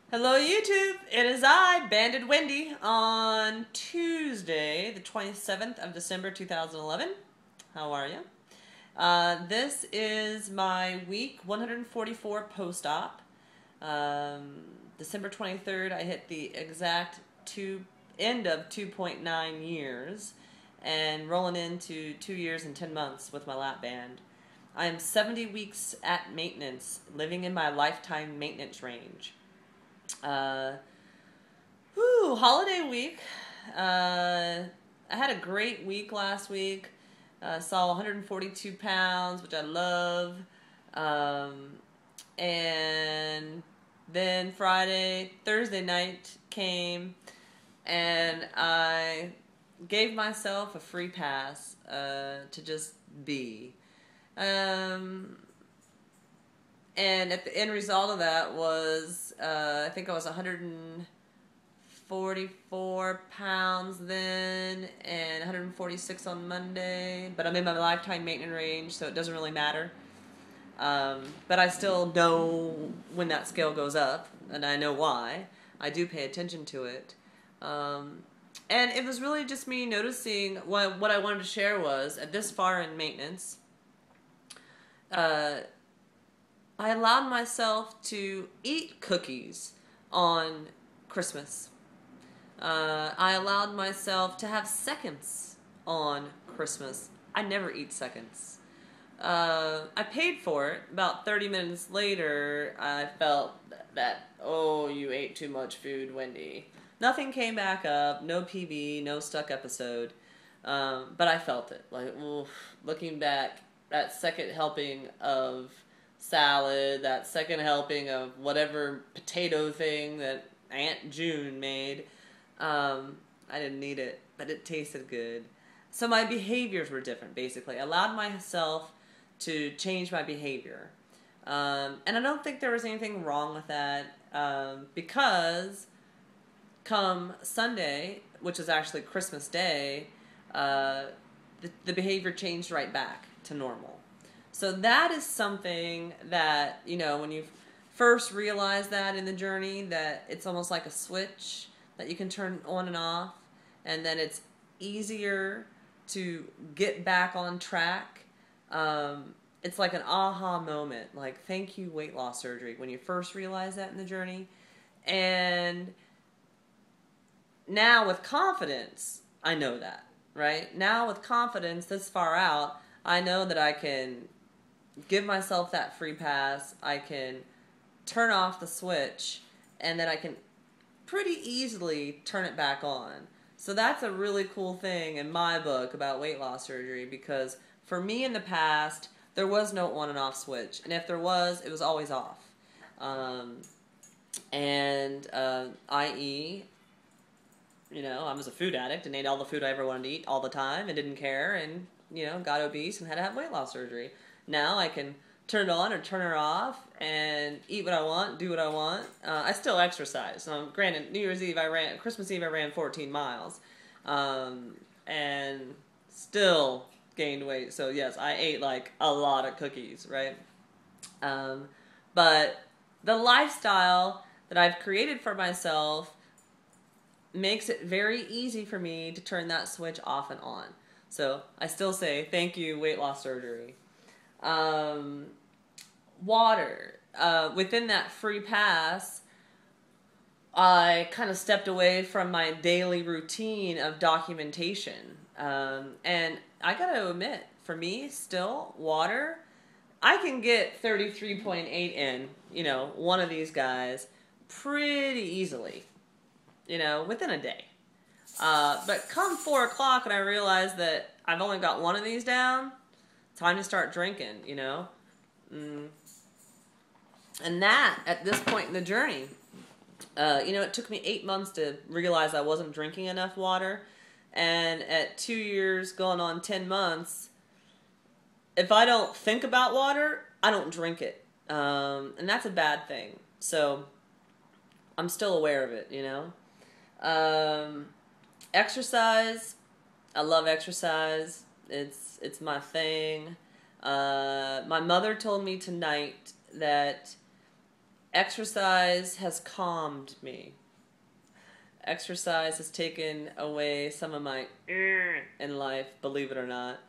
Hello YouTube, it is I, Banded Wendy, on Tuesday, the 27th of December 2011. How are you? This is my week 144 post-op. December 23rd, I hit the exact end of 2.9 years and rolling into 2 years and 10 months with my lap band. I am 70 weeks at maintenance, living in my lifetime maintenance range. Holiday week. I had a great week last week. Saw 142 pounds, which I love. And then Thursday night came, and I gave myself a free pass to just be. And at the end result of that was, I think I was 144 pounds then, and 146 on Monday. But I'm in my lifetime maintenance range, so it doesn't really matter. But I still know when that scale goes up, and I know why. I do pay attention to it. And it was really just me noticing what I wanted to share was, at this far in maintenance, I allowed myself to eat cookies on Christmas. I allowed myself to have seconds on Christmas. I never eat seconds. I paid for it. About 30 minutes later, I felt that, oh, you ate too much food, Wendy. Nothing came back up, no PB, no stuck episode. But I felt it. Like, oof, looking back, that second helping of salad, that second helping of whatever potato thing that Aunt June made, I didn't need it, but it tasted good. So my behaviors were different, basically. I allowed myself to change my behavior. And I don't think there was anything wrong with that, because come Sunday, which is actually Christmas Day, the behavior changed right back to normal. So that is something that, when you first realize that in the journey, that it's almost like a switch that you can turn on and off, and then it's easier to get back on track. It's like an aha moment, like, thank you, weight loss surgery, when you first realize that in the journey. And now with confidence, I know that, right? Now with confidence this far out, I know that I can give myself that free pass. I can turn off the switch, and then I can pretty easily turn it back on. So that's a really cool thing in my book about weight loss surgery, because for me in the past, there was no on and off switch. And if there was, it was always off. I.e., I was a food addict and ate all the food I ever wanted to eat all the time and didn't care, and, got obese and had to have weight loss surgery. Now I can turn it on or turn it off and eat what I want, do what I want. I still exercise. Granted, Christmas Eve I ran 14 miles, and still gained weight. So yes, I ate like a lot of cookies, right? But the lifestyle that I've created for myself makes it very easy for me to turn that switch off and on. So I still say thank you, weight loss surgery. Water. Within that free pass, I kind of stepped away from my daily routine of documentation. And I gotta admit, for me, still, water, I can get 33.8 in, one of these guys, pretty easily, within a day. But come 4 o'clock and I realize that I've only got one of these down, time to start drinking, And that, at this point in the journey, it took me 8 months to realize I wasn't drinking enough water. And at 2 years, going on 10 months, if I don't think about water, I don't drink it. And that's a bad thing. So I'm still aware of it, Exercise. I love exercise. It's my thing. My mother told me tonight that exercise has calmed me. Exercise has taken away some of my in life, believe it or not.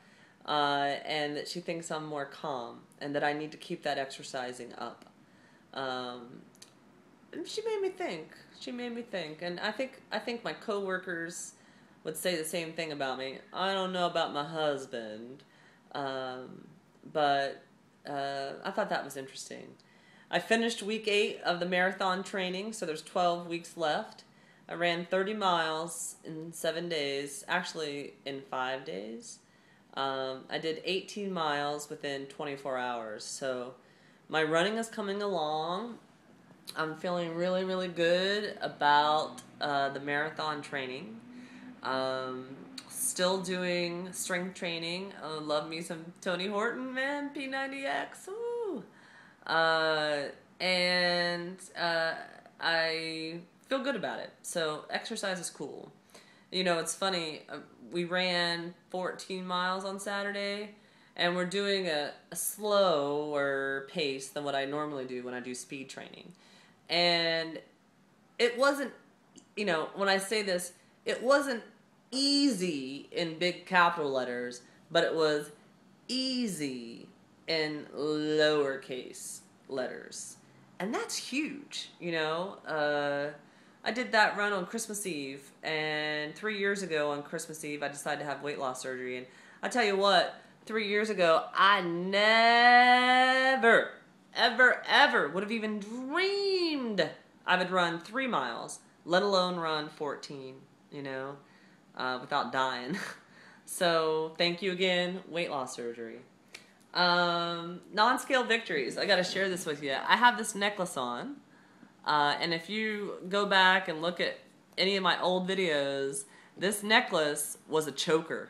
And that she thinks I'm more calm and that I need to keep that exercising up. And she made me think. She made me think. And I think my coworkers would say the same thing about me. I don't know about my husband. But I thought that was interesting. I finished week 8 of the marathon training, so there's 12 weeks left. I ran 30 miles in 7 days, actually in 5 days. I did 18 miles within 24 hours, so my running is coming along. I'm feeling really, really good about the marathon training. Still doing strength training. Love me some Tony Horton, man. P90X. Woo. And I feel good about it. So exercise is cool. You know, it's funny. We ran 14 miles on Saturday, and we're doing a slower pace than what I normally do when I do speed training. And it wasn't, you know, when I say this, it wasn't easy in big capital letters, but it was easy in lowercase letters. And that's huge, you know. I did that run on Christmas Eve, and 3 years ago on Christmas Eve, I decided to have weight loss surgery. And I tell you what, 3 years ago, I never, ever would have even dreamed I would run 3 miles, let alone run 14, you know, without dying. So thank you again, weight loss surgery. Non-scale victories. I got to share this with you. I have this necklace on. And if you go back and look at any of my old videos, this necklace was a choker,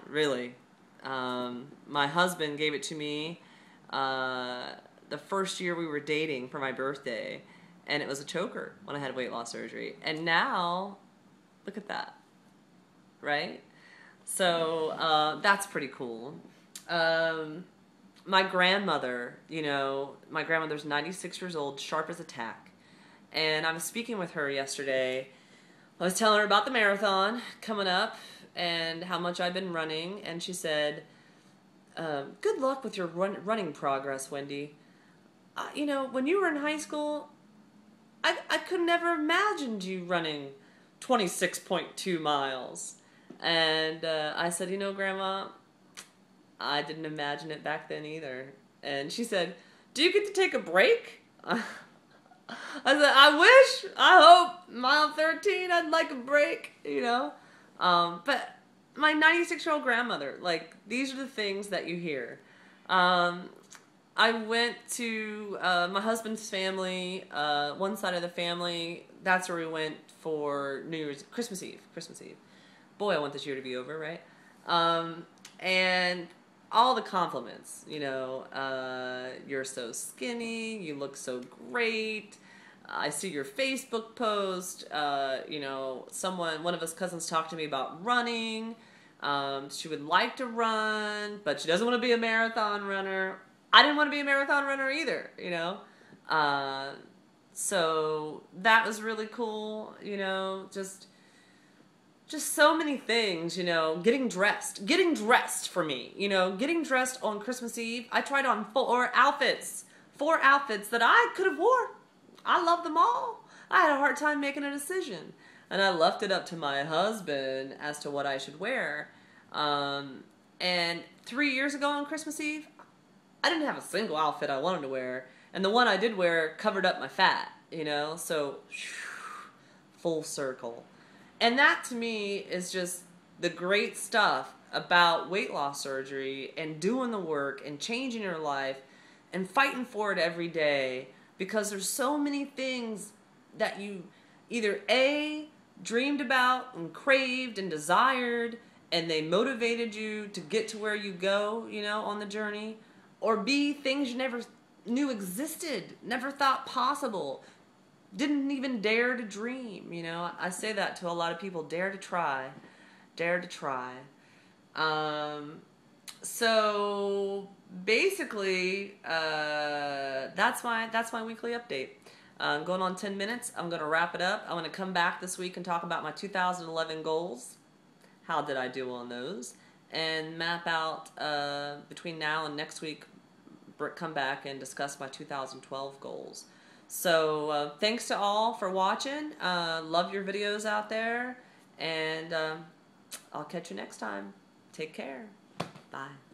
really. My husband gave it to me the first year we were dating for my birthday, and it was a choker when I had weight loss surgery. And now, look at that, right? So that's pretty cool. My grandmother, you know, my grandmother's 96 years old, sharp as a tack. And I was speaking with her yesterday. I was telling her about the marathon coming up and how much I've been running. And she said, good luck with your running progress, Wendy. You know, when you were in high school, I could never imagined you running 26.2 miles. And I said, you know, Grandma, I didn't imagine it back then either. And she said, do you get to take a break? I said, I wish, I hope, mile 13, I'd like a break, you know. But my 96-year-old grandmother, like, these are the things that you hear. I went to my husband's family, one side of the family, that's where we went for Christmas Eve. Boy, I want this year to be over, right? And all the compliments, you know, you're so skinny, you look so great, I see your Facebook post, you know, one of his cousins talked to me about running, she would like to run, but she doesn't want to be a marathon runner. I didn't want to be a marathon runner either, you know, so that was really cool, you know, just so many things, you know, getting dressed for me, you know, getting dressed on Christmas Eve. I tried on 4 outfits that I could have wore. I love them all. I had a hard time making a decision, and I left it up to my husband as to what I should wear. And 3 years ago on Christmas Eve, I didn't have a single outfit I wanted to wear, and the one I did wear covered up my fat, you know, so full circle. And that, to me, is just the great stuff about weight loss surgery and doing the work and changing your life and fighting for it every day, because there's so many things that you either A, dreamed about and craved and desired, and they motivated you to get to where you go, you know, on the journey, or B, things you never knew existed, never thought possible, didn't even dare to dream, you know. I say that to a lot of people, dare to try. So basically, that's my weekly update. Going on 10 minutes. I'm going to wrap it up. I'm going to come back this week and talk about my 2011 goals. How did I do on those? And map out between now and next week, come back and discuss my 2012 goals. So thanks to all for watching. Love your videos out there. And I'll catch you next time. Take care. Bye.